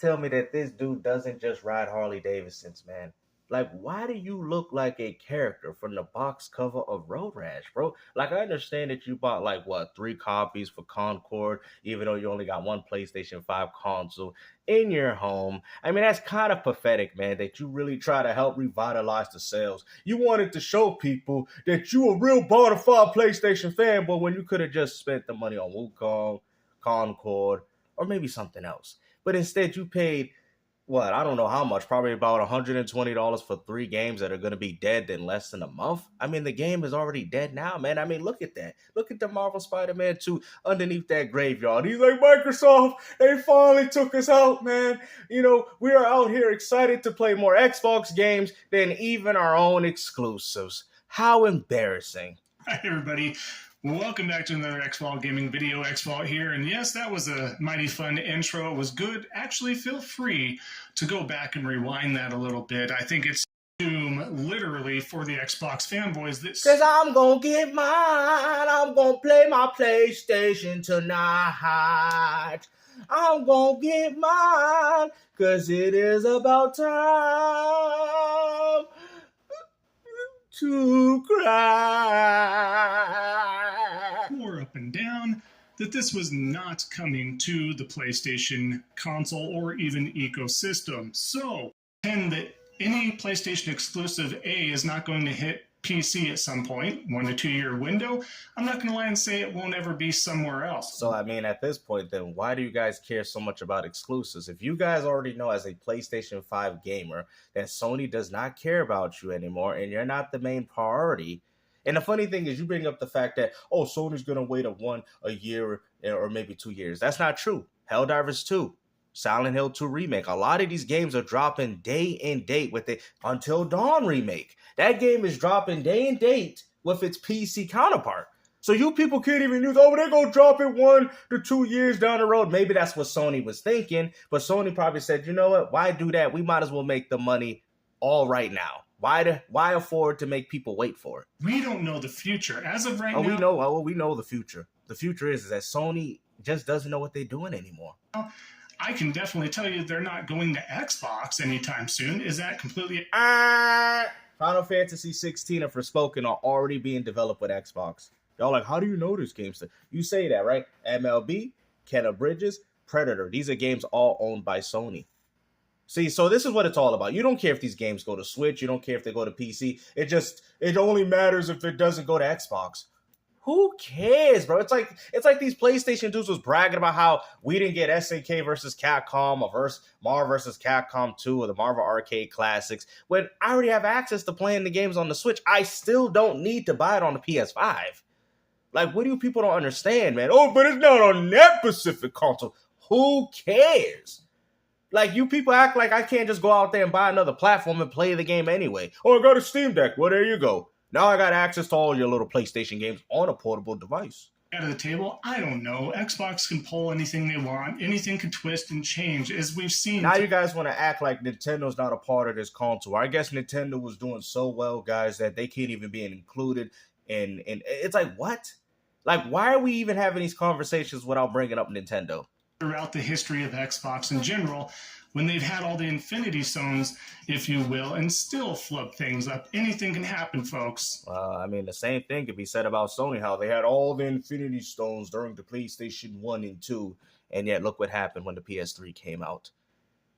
tell me that this dude doesn't just ride Harley Davidsons, man? Like, why do you look like a character from the box cover of Road Rash, bro? Like, I understand that you bought, like, what, 3 copies for Concord, even though you only got one PlayStation 5 console in your home. I mean, that's kind of pathetic, man, that you really try to help revitalize the sales. You wanted to show people that you a real bona fide PlayStation fanboy when you could have just spent the money on Wukong, Concord, or maybe something else. But instead, you paid what, I don't know how much, probably about $120 for 3 games that are going to be dead in less than a month. I mean, the game is already dead now, man. I mean, look at that. Look at the Marvel Spider-Man 2 underneath that graveyard. He's like, Microsoft, they finally took us out, man. You know, we are out here excited to play more Xbox games than even our own exclusives. How embarrassing. Hi, everybody. Welcome back to another Xvault gaming video. Xvault here, and yes, that was a mighty fun intro. It was good. Actually, feel free to go back and rewind that a little bit. I think it's Doom, literally, for the Xbox fanboys. Cause I'm gonna get mine. I'm gonna play my PlayStation tonight. I'm gonna get mine, cause it is about time to cry. More up and down that this was not coming to the PlayStation console or even ecosystem. So, pretend that any PlayStation exclusive A is not going to hit PC at some point, 1 to 2 year window. I'm not going to lie and say it won't ever be somewhere else. So, I mean, at this point, then, why do you guys care so much about exclusives? If you guys already know as a PlayStation 5 gamer that Sony does not care about you anymore and you're not the main priority. And the funny thing is you bring up the fact that, oh, Sony's going to wait a year or maybe 2 years. That's not true. Helldivers 2. Silent Hill 2 remake. A lot of these games are dropping day and date with the Until Dawn remake. That game is dropping day and date with its PC counterpart. So you people can't even use, oh, they're going to drop it 1 to 2 years down the road. Maybe that's what Sony was thinking. But Sony probably said, you know what? Why do that? We might as well make the money all right now. Why afford to make people wait for it? We don't know the future. As of right now. We know the future. The future is that Sony just doesn't know what they're doing anymore. I can definitely tell you they're not going to Xbox anytime soon. Is that completely... Final Fantasy 16 and Forspoken are already being developed with Xbox. Y'all like, how do you know this game? You say that, right? MLB, Kenna Bridges, Predator. These are games all owned by Sony. See, so this is what it's all about. You don't care if these games go to Switch. You don't care if they go to PC. It only matters if it doesn't go to Xbox. Who cares, bro? It's like these PlayStation dudes was bragging about how we didn't get SNK versus Capcom or Marvel versus Capcom 2 or the Marvel Arcade Classics. When I already have access to playing the games on the Switch, I still don't need to buy it on the PS5. Like, what do you people don't understand, man? Oh, but it's not on that specific console. Who cares? Like, you people act like I can't just go out there and buy another platform and play the game anyway. Oh, I got a Steam Deck. Well, there you go. Now I got access to all your little PlayStation games on a portable device. Out of the table, I don't know. Xbox can pull anything they want. Anything can twist and change, as we've seen. Now you guys want to act like Nintendo's not a part of this console. I guess Nintendo was doing so well, guys, that they can't even be included. And it's like, what? Like, why are we even having these conversations without bringing up Nintendo? Throughout the history of Xbox in general, when they've had all the Infinity Stones, if you will, and still flub things up. Anything can happen, folks. I mean, the same thing could be said about Sony, how they had all the Infinity Stones during the PlayStation 1 and 2, and yet look what happened when the PS3 came out.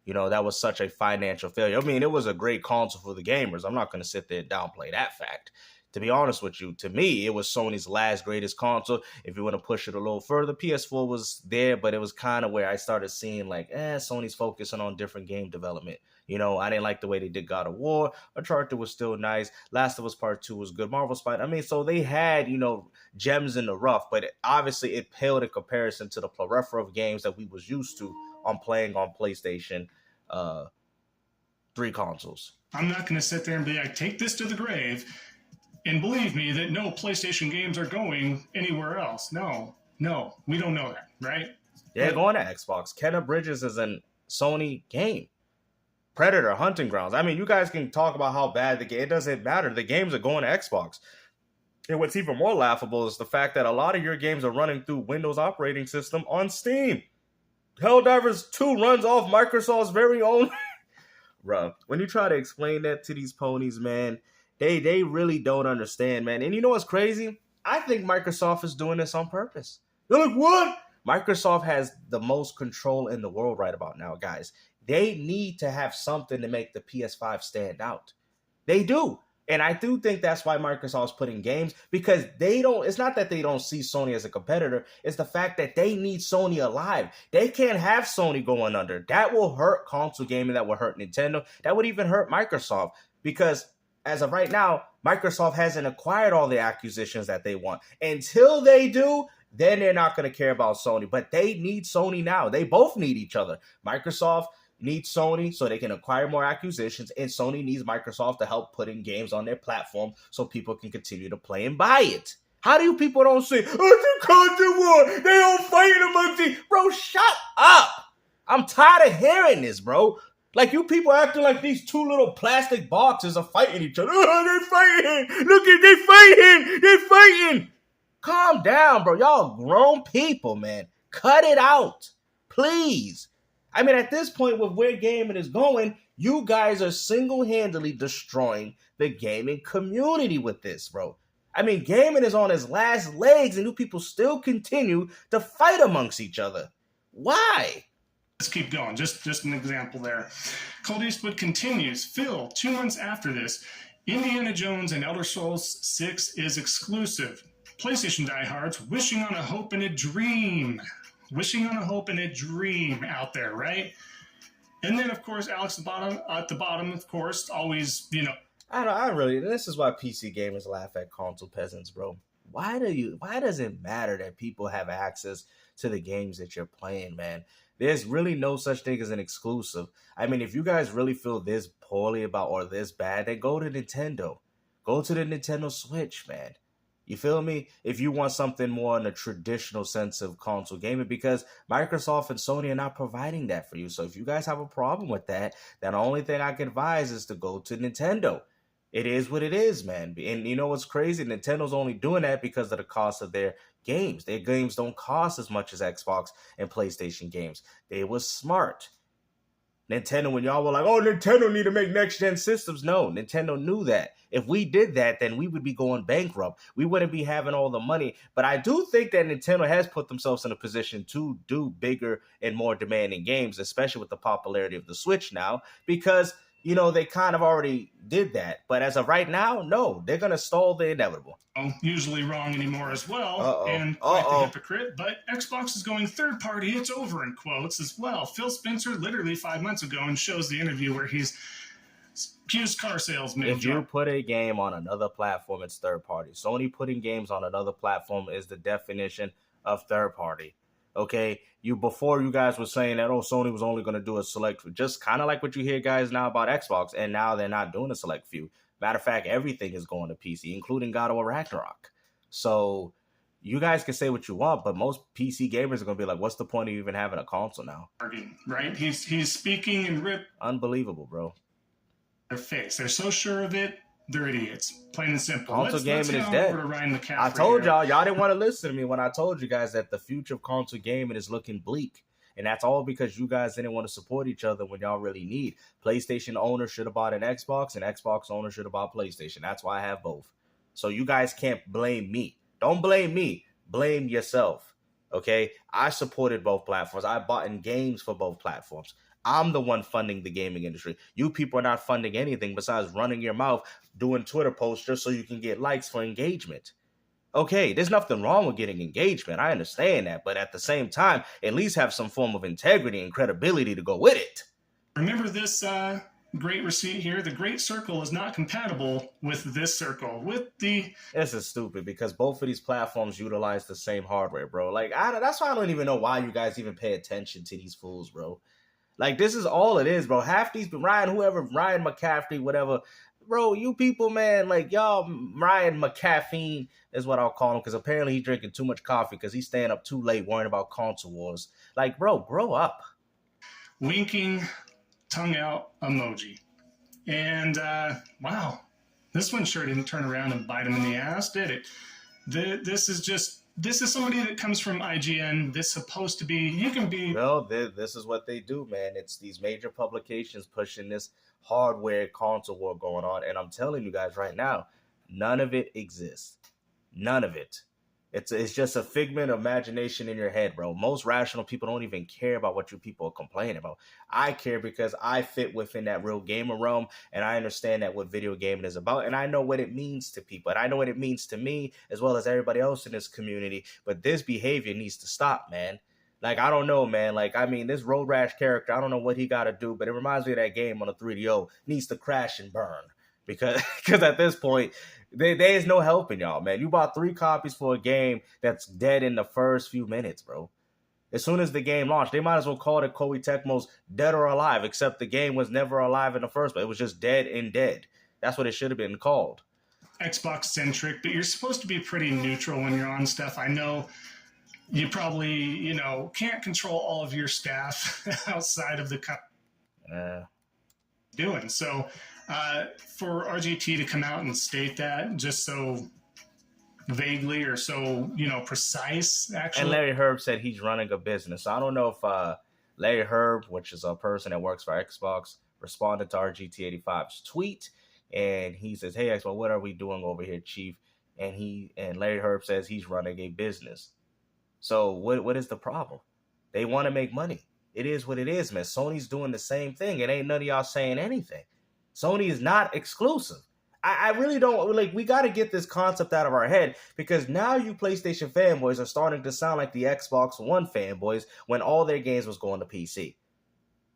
You know, that was such a financial failure. I mean, it was a great console for the gamers. I'm not going to sit there and downplay that fact. To be honest with you, to me, it was Sony's last greatest console. If you want to push it a little further, PS4 was there, but it was kind of where I started seeing like, Sony's focusing on different game development. You know, I didn't like the way they did God of War. Uncharted was still nice. Last of Us Part 2 was good. Marvel Spider. I mean, so they had, you know, gems in the rough, but obviously it paled in comparison to the plethora of games that we was used to on playing on PlayStation 3 consoles. I'm not going to sit there and be like, take this to the grave. And believe me that no PlayStation games are going anywhere else. No, we don't know that, right? Yeah, going to Xbox. Kenna Bridges is a Sony game. Predator, Hunting Grounds. I mean, you guys can talk about how bad the game. It doesn't matter. The games are going to Xbox. And what's even more laughable is the fact that a lot of your games are running through Windows operating system on Steam. Helldivers 2 runs off Microsoft's very own. Bro, when you try to explain that to these ponies, man, they really don't understand, man. And you know what's crazy? I think Microsoft is doing this on purpose. They're like, what? Microsoft has the most control in the world right about now, guys. They need to have something to make the PS5 stand out. They do. And I do think that's why Microsoft's putting games, because they don't, it's not that they don't see Sony as a competitor, it's the fact that they need Sony alive. They can't have Sony going under. That will hurt console gaming, that will hurt Nintendo, that would even hurt Microsoft, because as of right now, Microsoft hasn't acquired all the acquisitions that they want. Until they do, then they're not going to care about Sony. But they need Sony now. They both need each other. Microsoft needs Sony so they can acquire more acquisitions, and Sony needs Microsoft to help put in games on their platform so people can continue to play and buy it. How do you people don't say, oh, it's a constant war, they all fighting amongst each? Bro, shut up. I'm tired of hearing this, bro. Like, you people acting like these two little plastic boxes are fighting each other. Oh, they're fighting. Look at, they fighting. They're fighting. Calm down, bro. Y'all grown people, man. Cut it out. Please. I mean, at this point, with where gaming is going, you guys are single-handedly destroying the gaming community with this, bro. I mean, gaming is on its last legs, and you people still continue to fight amongst each other. Why? Let's keep going. Just an example there. Clint Eastwood continues. Phil, 2 months after this, Indiana Jones and Elder Scrolls 6 is exclusive. PlayStation diehards wishing on a hope and a dream. Wishing on a hope and a dream out there, right? And then, of course, Alex at the bottom, of course, always, I really, this is why PC gamers laugh at console peasants, bro. Why does it matter that people have access to the games that you're playing, man? There's really no such thing as an exclusive. I mean, if you guys really feel this poorly about or this bad, then go to Nintendo. Go to the Nintendo Switch, man. You feel me? If you want something more in a traditional sense of console gaming, because Microsoft and Sony are not providing that for you. So if you guys have a problem with that, then the only thing I can advise is to go to Nintendo. It is what it is, man. And you know what's crazy? Nintendo's only doing that because of the cost of their games. Their games don't cost as much as Xbox and PlayStation games. They were smart. Nintendo, when y'all were like, oh, Nintendo need to make next-gen systems. No, Nintendo knew that. If we did that, then we would be going bankrupt. We wouldn't be having all the money. But I do think that Nintendo has put themselves in a position to do bigger and more demanding games, especially with the popularity of the Switch now, because, they kind of already did that. But as of right now, no, they're going to stall the inevitable. Usually wrong anymore as well, and quite the hypocrite, but Xbox is going third party, it's over in quotes as well. Phil Spencer literally 5 months ago and shows the interview where he's used car salesman. If you put a game on another platform, it's third party. Sony putting games on another platform is the definition of third party. Okay, before you guys were saying that, Sony was only going to do a select, just kind of like what you hear guys now about Xbox, and now they're not doing a select few. Matter of fact, everything is going to PC, including God of War Ragnarok. So you guys can say what you want, but most PC gamers are going to be like, what's the point of even having a console now? Right? He's speaking and rip. Unbelievable, bro. Their face. They're so sure of it. They're idiots. Plain and simple. Console gaming is dead. I told y'all didn't want to listen to me when I told you guys that the future of console gaming is looking bleak. And that's all because you guys didn't want to support each other when y'all really need. PlayStation owners should have bought an Xbox, and Xbox owners should have bought PlayStation. That's why I have both. So you guys can't blame me. Don't blame me. Blame yourself. Okay? I supported both platforms. I bought in games for both platforms. I'm the one funding the gaming industry. You people are not funding anything besides running your mouth, doing Twitter posts just so you can get likes for engagement. Okay, there's nothing wrong with getting engagement. I understand that. But at the same time, at least have some form of integrity and credibility to go with it. Remember this great receipt here? The Great Circle is not compatible with this circle. This is stupid because both of these platforms utilize the same hardware, bro. Like, that's why I don't even know why you guys even pay attention to these fools, bro. Like, this is all it is, bro. Half these, Ryan McCaffrey, whatever. Bro, you people, man, like, y'all, Ryan McCaffeine is what I'll call him, because apparently he's drinking too much coffee because he's staying up too late worrying about console wars. Like, bro, grow up. Winking, tongue out emoji. And, wow, this one sure didn't turn around and bite him in the ass, did it? This is just this is somebody that comes from IGN. This supposed to be, you can be. No, this is what they do, man. It's these major publications pushing this hardware console war going on. And I'm telling you guys right now, none of it exists. None of it. It's just a figment of imagination in your head, bro. Most rational people don't even care about what you people are complaining about. I care because I fit within that real gamer realm, and I understand that what video gaming is about, and I know what it means to people, and I know what it means to me as well as everybody else in this community. But this behavior needs to stop, man. Like, I don't know, man. Like, I mean, this Road Rash character, I don't know what he got to do, but it reminds me of that game on the 3DO. Needs to crash and burn. Because at this point, there is no helping y'all, man. You bought 3 copies for a game that's dead in the first few minutes, bro. As soon as the game launched, they might as well call it Koei Tecmo's Dead or Alive, except the game was never alive in the first place. It was just dead and dead. That's what it should have been called. Xbox-centric, but you're supposed to be pretty neutral when you're on stuff. I know you probably, can't control all of your staff outside of the company doing. So for RGT to come out and state that just so vaguely or so, precise, actually. And Larry Herb said he's running a business. So I don't know if Larry Herb, which is a person that works for Xbox, responded to RGT85's tweet. And he says, hey, Xbox, what are we doing over here, Chief? And Larry Herb says he's running a business. So what is the problem? They want to make money. It is what it is, man. Sony's doing the same thing. It ain't none of y'all saying anything. Sony is not exclusive. I really don't, we got to get this concept out of our head, because now you PlayStation fanboys are starting to sound like the Xbox One fanboys when all their games was going to PC.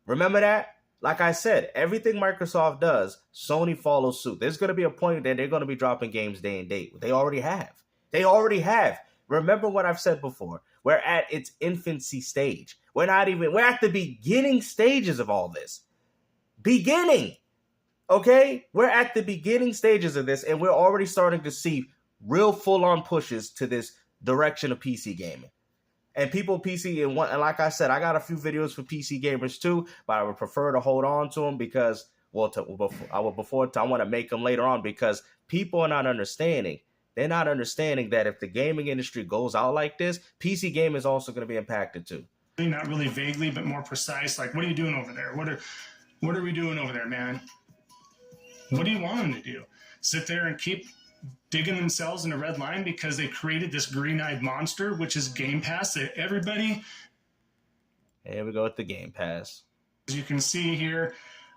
Remember that? Like I said, everything Microsoft does, Sony follows suit. There's going to be a point that they're going to be dropping games day and date. They already have. Remember what I've said before. We're at its infancy stage. We're at the beginning stages of all this. Beginning. Okay? We're at the beginning stages of this, and we're already starting to see real full-on pushes to this direction of PC gaming. And people PC, and like I said, I got a few videos for PC gamers too, but I would prefer to hold on to them because, I want to make them later on, because people are not understanding. They're not understanding that if the gaming industry goes out like this, PC gaming is also going to be impacted too. Not really vaguely, but more precise. Like, what are you doing over there? What are we doing over there, man? What do you want them to do? Sit there and keep digging themselves in a red line because they created this green-eyed monster, which is Game Pass, that everybody... Here we go with the Game Pass. As you can see here,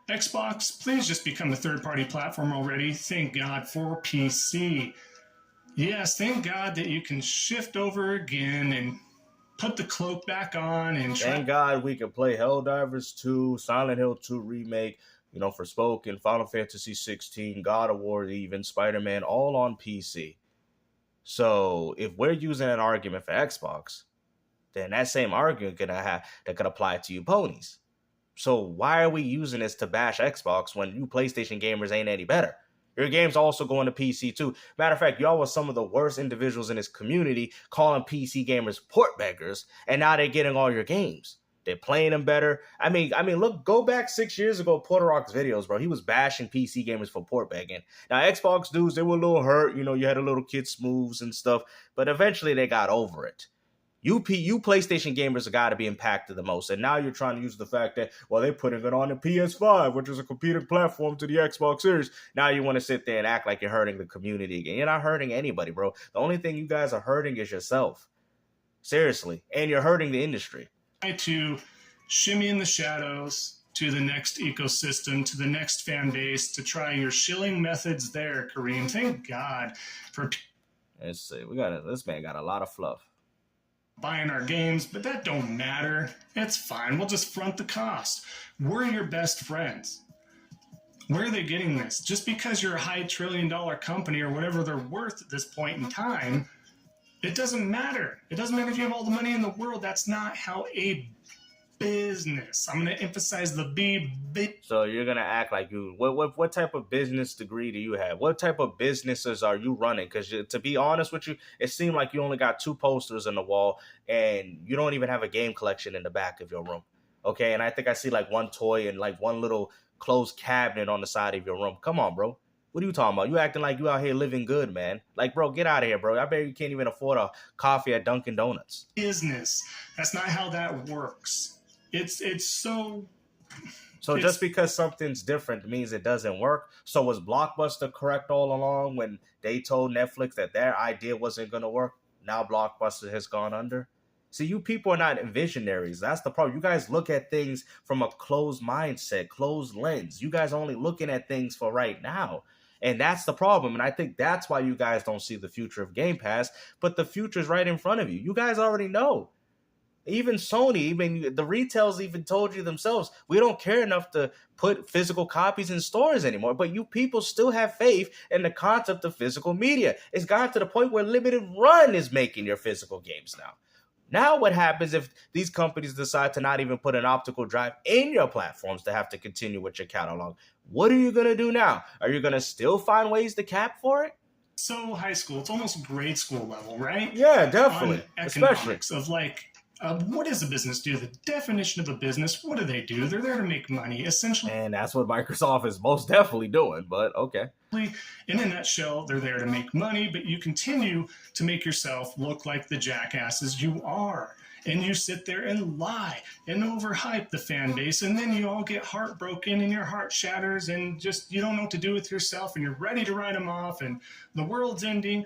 Xbox, please just become a third-party platform already. Thank God for PC. Yes, thank God that you can shift over again and put the cloak back on and thank God we can play Helldivers 2, Silent Hill 2 Remake, Forspoken, Final Fantasy 16, God of War, even Spider-Man, all on PC. So if we're using an argument for Xbox, then that same argument that could apply to you ponies. So why are we using this to bash Xbox when you PlayStation gamers ain't any better? Your game's also going to PC too. Matter of fact, y'all were some of the worst individuals in this community calling PC gamers port beggars, and now they're getting all your games. They're playing them better. I mean, look, go back 6 years ago, Porter Rock's videos, bro. He was bashing PC gamers for port begging. Now, Xbox dudes, they were a little hurt. You had a little kid moves and stuff, but eventually they got over it. You PlayStation gamers have got to be impacted the most, and now you're trying to use the fact that, well, they're putting it on the PS5, which is a competing platform to the Xbox Series. Now you want to sit there and act like you're hurting the community again. You're not hurting anybody, bro. The only thing you guys are hurting is yourself. Seriously. And you're hurting the industry. To shimmy in the shadows to the next ecosystem, to the next fan base, to try your shilling methods there, Kareem. Thank God for... Let's see. This man got a lot of fluff. Buying our games, but that don't matter. It's fine. We'll just front the cost. We're your best friends. Where are they getting this? Just because you're a high trillion-dollar company or whatever they're worth at this point in time, it doesn't matter. It doesn't matter if you have all the money in the world. That's not how a business. I'm going to emphasize the B. So you're going to act like you... What type of business degree do you have? What type of businesses are you running? Because to be honest with you, it seemed like you only got 2 posters on the wall and you don't even have a game collection in the back of your room. Okay, and I think I see like 1 toy and like 1 little closed cabinet on the side of your room. Come on, bro. What are you talking about? You acting like you out here living good, man. Like, bro, get out of here, bro. I bet you can't even afford a coffee at Dunkin' Donuts. Business. That's not how that works. It's so... So just because something's different means it doesn't work. So was Blockbuster correct all along when they told Netflix that their idea wasn't going to work? Now Blockbuster has gone under. See, you people are not visionaries. That's the problem. You guys look at things from a closed mindset, closed lens. You guys are only looking at things for right now. And that's the problem. And I think that's why you guys don't see the future of Game Pass. But the future's right in front of you. You guys already know. Even Sony, even the retails even told you themselves, we don't care enough to put physical copies in stores anymore. But you people still have faith in the concept of physical media. It's gotten to the point where Limited Run is making your physical games now. Now what happens if these companies decide to not even put an optical drive in your platforms to have to continue with your catalog? What are you going to do now? Are you going to still find ways to cap for it? So high school, it's almost grade school level, right? Yeah, definitely. On economics of like, what does a business do? The definition of a business, what do they do? They're there to make money, essentially. And that's what Microsoft is most definitely doing, but okay. In a nutshell, they're there to make money, but you continue to make yourself look like the jackasses you are. And you sit there and lie and overhype the fan base, and then you all get heartbroken and your heart shatters and just you don't know what to do with yourself and you're ready to write them off and the world's ending.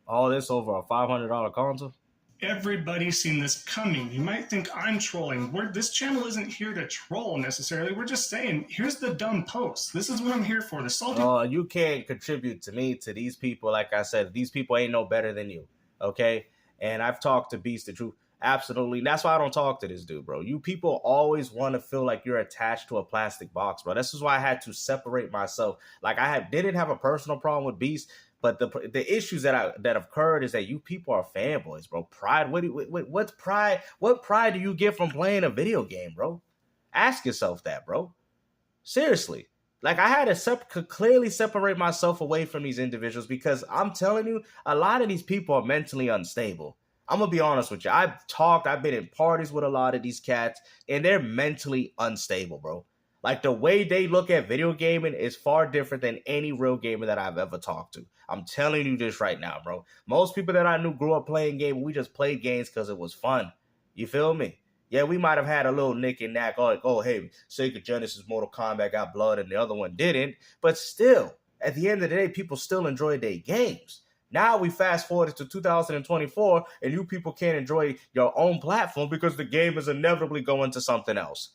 All this over a $500 console? Everybody's seen this coming. You might think I'm trolling. This channel isn't here to troll necessarily. We're just saying, here's the dumb post. This is what I'm here for. The salty. You can't contribute to me, to these people. Like I said, these people ain't no better than you. Okay? And I've talked to Beast the Truth. Absolutely. That's why I don't talk to this dude, bro. You people always want to feel like you're attached to a plastic box, bro. This is why I had to separate myself. Like didn't have a personal problem with Beast. But the issues that have occurred is that you people are fanboys, bro. Pride. What's pride? What pride do you get from playing a video game, bro? Ask yourself that, bro. Seriously. Like I had to clearly separate myself away from these individuals because I'm telling you, a lot of these people are mentally unstable. I'm going to be honest with you. I've been in parties with a lot of these cats, and they're mentally unstable, bro. Like the way they look at video gaming is far different than any real gamer that I've ever talked to. I'm telling you this right now, bro. Most people that I knew grew up playing games. We just played games because it was fun. You feel me? Yeah, we might have had a little nick and knack. Oh, hey, Sega Genesis Mortal Kombat got blood and the other one didn't. But still, at the end of the day, people still enjoy their games. Now we fast forward to 2024 and you people can't enjoy your own platform because the game is inevitably going to something else.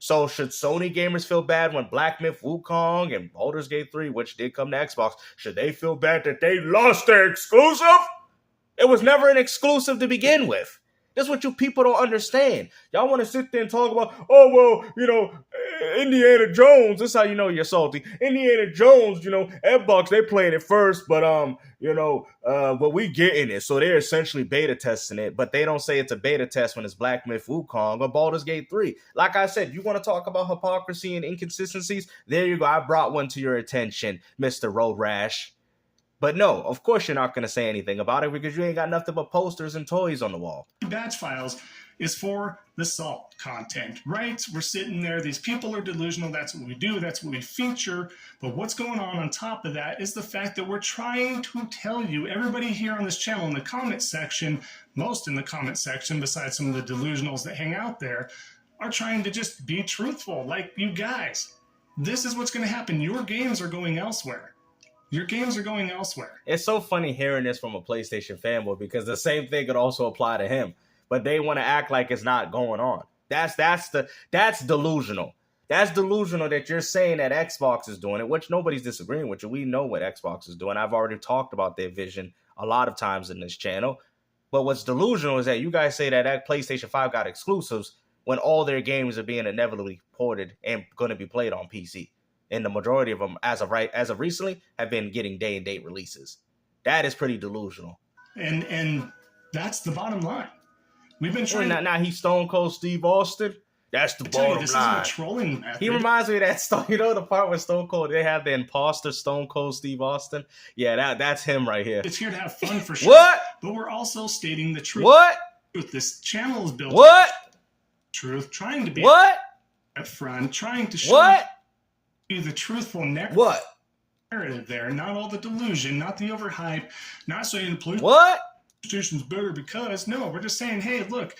So should Sony gamers feel bad when Black Myth Wukong and Baldur's Gate 3, which did come to Xbox, should they feel bad that they lost their exclusive? It was never an exclusive to begin with. That's what you people don't understand. Y'all want to sit there and talk about, Indiana Jones. This is how you know you're salty. Indiana Jones, Xbox, they playing it first, but but we getting it. So they're essentially beta testing it, but they don't say it's a beta test when it's Black Myth Wukong or Baldur's Gate 3. Like I said, you want to talk about hypocrisy and inconsistencies? There you go. I brought one to your attention, Mr. Road Rash. But no, of course you're not going to say anything about it because you ain't got nothing but posters and toys on the wall. Batch files is for the salt content, right? We're sitting there. These people are delusional. That's what we do. That's what we feature. But what's going on top of that is the fact that we're trying to tell you, everybody here on this channel in the comment section, most in the comment section, besides some of the delusionals that hang out there, are trying to just be truthful. Like you guys, this is what's going to happen. Your games are going elsewhere. Your games are going elsewhere. It's so funny hearing this from a PlayStation fanboy because the same thing could also apply to him. But they want to act like it's not going on. That's delusional. That's delusional that you're saying that Xbox is doing it, which nobody's disagreeing with you. We know what Xbox is doing. I've already talked about their vision a lot of times in this channel. But what's delusional is that you guys say that PlayStation 5 got exclusives when all their games are being inevitably ported and going to be played on PC. And the majority of them, as of recently, have been getting day and date releases. That is pretty delusional. And that's the bottom line. We've been trying. Now he's Stone Cold Steve Austin. That's the bottom line. This isn't a trolling method. He reminds me of that. The part where Stone Cold, they have the imposter Stone Cold Steve Austin. Yeah, that's him right here. It's here to have fun for sure. What? But we're also stating the truth. What? This channel is built. What? Truth, trying to be what? Up front, trying to show. What? The truthful neck. What? narrative there, not all the delusion, not the overhype, not saying What? PlayStation's better because, no, we're just saying, hey, look,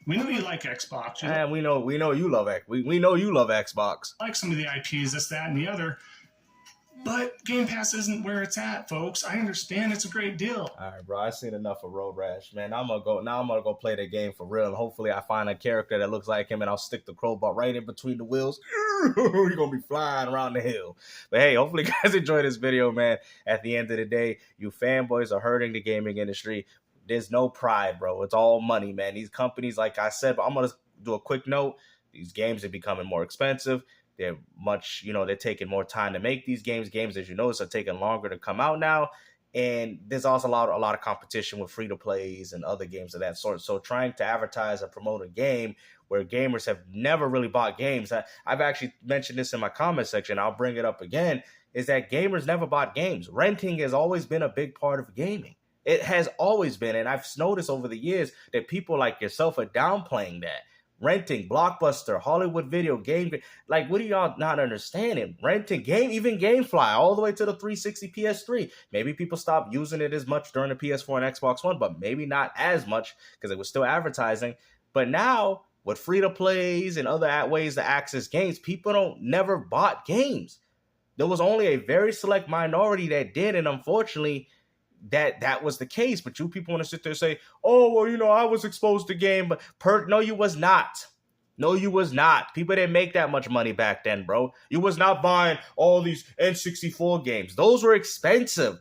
we know you like Xbox. And we know you love X. We know you love Xbox. Like some of the IPs, this, that, and the other. But Game Pass isn't where it's at, folks. I understand it's a great deal. All right, bro. I've seen enough of Road Rash, man. I'm gonna go play the game for real, and hopefully I find a character that looks like him, and I'll stick the crowbar right in between the wheels. You're gonna be flying around the hill. But hey, hopefully you guys enjoy this video, man. At the end of the day, you fanboys are hurting the gaming industry. There's no pride, bro. It's all money, man. These companies, like I said, but I'm gonna do a quick note. These games are becoming more expensive. They're they're taking more time to make these games. Games, as you notice, are taking longer to come out now. And there's also a lot of competition with free-to-plays and other games of that sort. So trying to advertise and promote a game where gamers have never really bought games. I've actually mentioned this in my comment section. I'll bring it up again, is that gamers never bought games. Renting has always been a big part of gaming. It has always been. And I've noticed over the years that people like yourself are downplaying that. Renting, Blockbuster, Hollywood Video, Game, like, what are y'all not understanding? Renting, even GameFly, all the way to the 360 PS3. Maybe people stopped using it as much during the PS4 and Xbox One, but maybe not as much because it was still advertising. But now, with free-to-plays and other ways to access games, people never bought games. There was only a very select minority that did, and unfortunately, that was the case. But you people want to sit there and say, oh, well, I was exposed to game, but no, you was not. No, you was not. People didn't make that much money back then, bro. You was not buying all these N64 games. Those were expensive.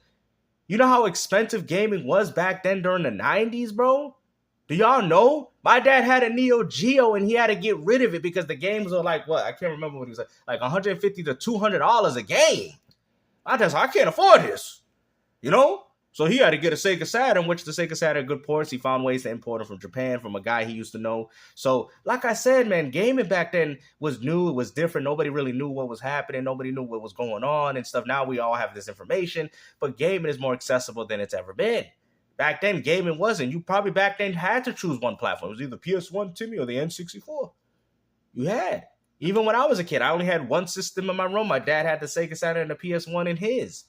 You know how expensive gaming was back then during the 90s, bro? Do y'all know? My dad had a Neo Geo and he had to get rid of it because the games were like, what? I can't remember what he was like $150 to $200 a game. I can't afford this. So he had to get a Sega Saturn, which the Sega Saturn had good ports. He found ways to import them from Japan from a guy he used to know. So, like I said, man, gaming back then was new. It was different. Nobody really knew what was happening. Nobody knew what was going on and stuff. Now we all have this information. But gaming is more accessible than it's ever been. Back then, gaming wasn't. You probably back then had to choose one platform. It was either PS1, Timmy, or the N64. You had. Even when I was a kid, I only had one system in my room. My dad had the Sega Saturn and the PS1 in his.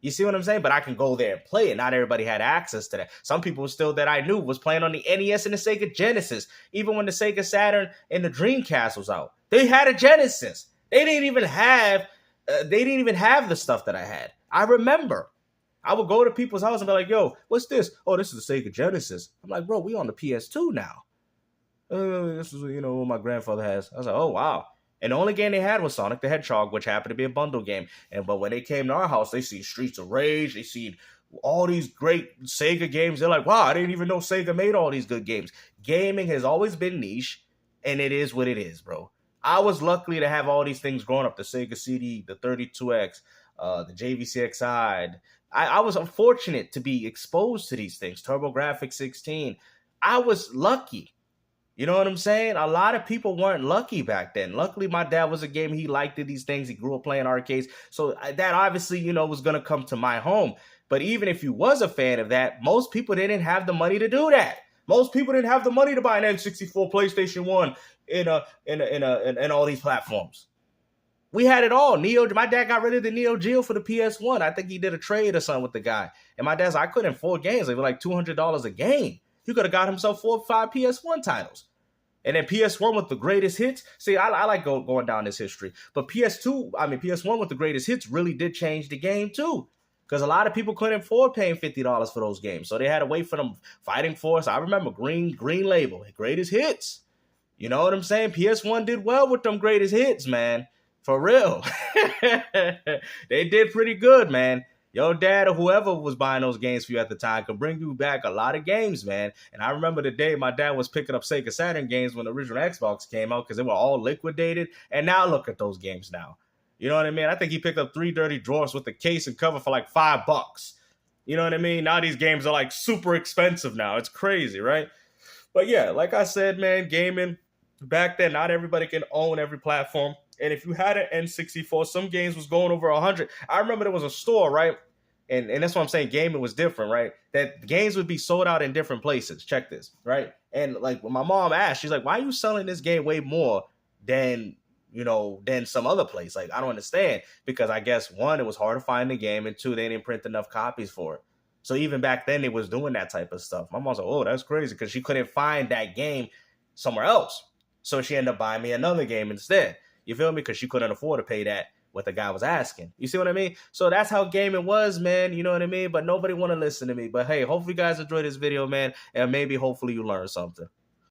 You see what I'm saying? But I can go there and play it. Not everybody had access to that. Some people still that I knew was playing on the NES and the Sega Genesis. Even when the Sega Saturn and the Dreamcast was out, they had a Genesis. They didn't even have the stuff that I had. I remember I would go to people's house and be like, "Yo, what's this? Oh, this is the Sega Genesis." I'm like, "Bro, we on the PS2 now." This is what my grandfather has. I was like, "Oh wow." And the only game they had was Sonic the Hedgehog, which happened to be a bundle game. But when they came to our house, they see Streets of Rage. They see all these great Sega games. They're like, wow, I didn't even know Sega made all these good games. Gaming has always been niche, and it is what it is, bro. I was lucky to have all these things growing up. The Sega CD, the 32X, the JVCXI. I was unfortunate to be exposed to these things. TurboGrafx 16. I was lucky. You know what I'm saying? A lot of people weren't lucky back then. Luckily, my dad was a gamer. He liked these things. He grew up playing arcades. So that obviously, was going to come to my home. But even if you was a fan of that, most people didn't have the money to do that. Most people didn't have the money to buy an N64, PlayStation 1, in all these platforms. We had it all. My dad got rid of the Neo Geo for the PS1. I think he did a trade or something with the guy. And my dad's like, I couldn't afford games. They were like $200 a game. He could have got himself 4 or 5 PS1 titles. And then PS1 with the greatest hits. See, I like going down this history. But PS1 with the greatest hits really did change the game too. Because a lot of people couldn't afford paying $50 for those games. So they had to wait for them Fighting Force. I remember Green Label, greatest hits. You know what I'm saying? PS1 did well with them greatest hits, man. For real. They did pretty good, man. Your dad or whoever was buying those games for you at the time could bring you back a lot of games, man. And I remember the day my dad was picking up Sega Saturn games when the original Xbox came out because they were all liquidated. And now look at those games now. You know what I mean? I think he picked up 3 dirty drawers with the case and cover for like $5. You know what I mean? Now these games are like super expensive now. It's crazy, right? But yeah, like I said, man, gaming, back then, not everybody can own every platform. And if you had an N64, some games was going over 100. I remember there was a store, right? And that's what I'm saying. Gaming was different, right? That games would be sold out in different places. Check this, right? And like when my mom asked, she's like, why are you selling this game way more than than some other place. Like, I don't understand, because I guess, one, it was hard to find the game, and two, they didn't print enough copies for it. So even back then, they was doing that type of stuff. My mom's like, oh, that's crazy, because she couldn't find that game somewhere else. So she ended up buying me another game instead. You feel me? Because she couldn't afford to pay that what the guy was asking. You see what I mean? So that's how gaming was, man. You know what I mean? But nobody want to listen to me. But hey, hopefully you guys enjoyed this video, man. And maybe hopefully you learned something.